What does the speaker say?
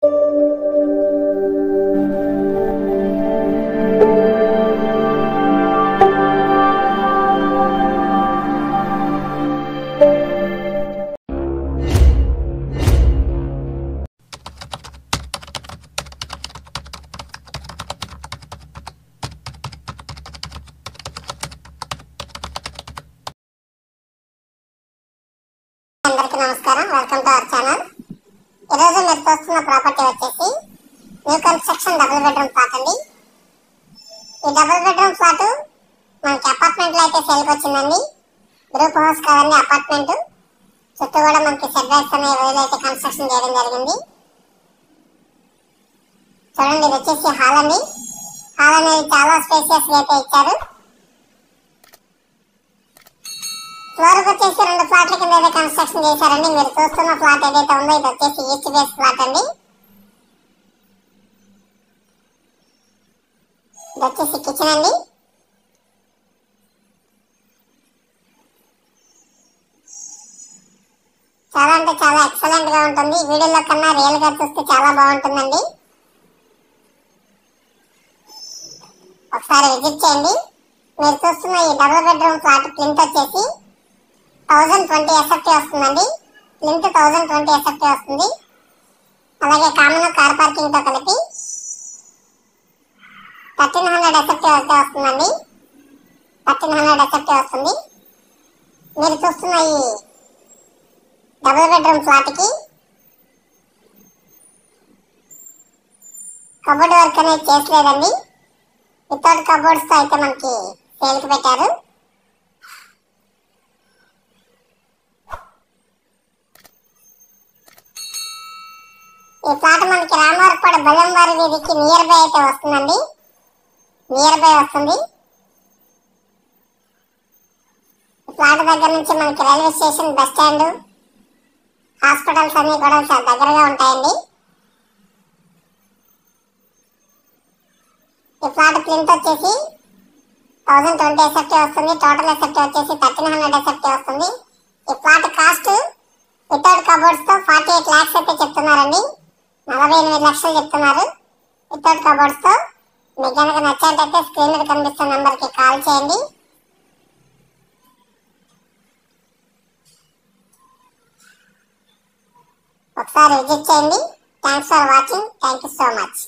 అందరికీ నమస్కారం. Welcome to our channel. ఈరోజు మీరు చూస్తున్న ప్రాపర్టీ వచ్చేసి new construction double bedroom flat అండి. ఈ డబుల్ బెడ్రూమ్ ఫ్లాట్ మనకి అపార్ట్మెంట్ లో అయితే సేల్కి వచ్చిందండి. గ్రూప్ హౌస్ కాదండి, అపార్ట్మెంట్. చుట్టూ కూడా మనకి సెట్ బ్యాక్స్ అనే వేలు అయితే కన్స్ట్రక్షన్ చేయడం జరిగింది. చూడండి, ఇది వచ్చేసి హాల్ అండి. హాల్ అనేది చాలా స్పేసియస్ గా అయితే ఇచ్చారు. ఫ్లోర్ వచ్చేసి 2 ఫ్లాట్ల కింద అయితే కన్స్ట్రక్షన్ చేశారండి. మీరు చూస్తున్న ఫ్లాట్ ఏదైతే ఉందో ఇది వచ్చేసి ఈస్ట్ ఫేస్ ఫ్లాట్ అండి. ఇది వచ్చేసి కిచెన్ అండి. చాలా అంటే చాలా ఎక్సలెంట్ గా ఉంటుంది. వీడియోలో కన్నా రియల్ గా చూస్తే చాలా బాగుంటుందండి. ఒకసారి విజిట్ చేయండి. మీరు చూస్తున్న ఈ డబుల్ బెడ్రూమ్ ఫ్లాట్ ప్లింత్ వచ్చేసి 1020 SFT వస్తుందండి. ప్లింత్ 1020 SFT వస్తుంది. అలాగే కామన్ కార్ పార్కింగ్ తో కలిపి 1300 SFT అయితే వస్తుందండి. 1300 SFT వస్తుంది. మీరు చూస్తున్న ఈ డబుల్ బెడ్రూమ్ ఫ్లాట్ కి కబోర్డ్ వర్క్ అనేది చేసలేదండి. వితౌట్ కబోర్డ్స్ తో అయితే మనకి సేల్ కి పెట్టారు. ఈ ఫ్లాట్ మనకి రామవరపాడు బలంవారి వీధికి నియర్ బై అయితే వస్తుందండి. నియర్ బై వస్తుంది. ఈ ఫ్లాట్ దగ్గర నుంచి మనకి railway station, bus stand, hospitals అన్ని కూడా చాలా దగ్గరగా ఉంటాయండి. ఈ ఫ్లాట్ ప్లింత్ వచ్చేసి 1020 SFT వస్తుంది. టోటల్ SFT వచ్చేసి 1300 SFT వస్తుంది. ఈ ఫ్లాట్ కాస్ట్ వితౌట్ కబోర్డ్స్ తో 48 lakhs అయితే చెప్తున్నారండి. 48 లక్షలు చెప్తున్నారు వితౌట్ కబోర్డ్స్ తో. మీకు కనుక నచ్చినట్లయితే స్క్రీన్ మీద కనిపిస్తున్న నెంబర్ కి కాల్ చేయండి. ఒకసారి విజిట్ చేయండి. Thanks for watching. Thank you so much.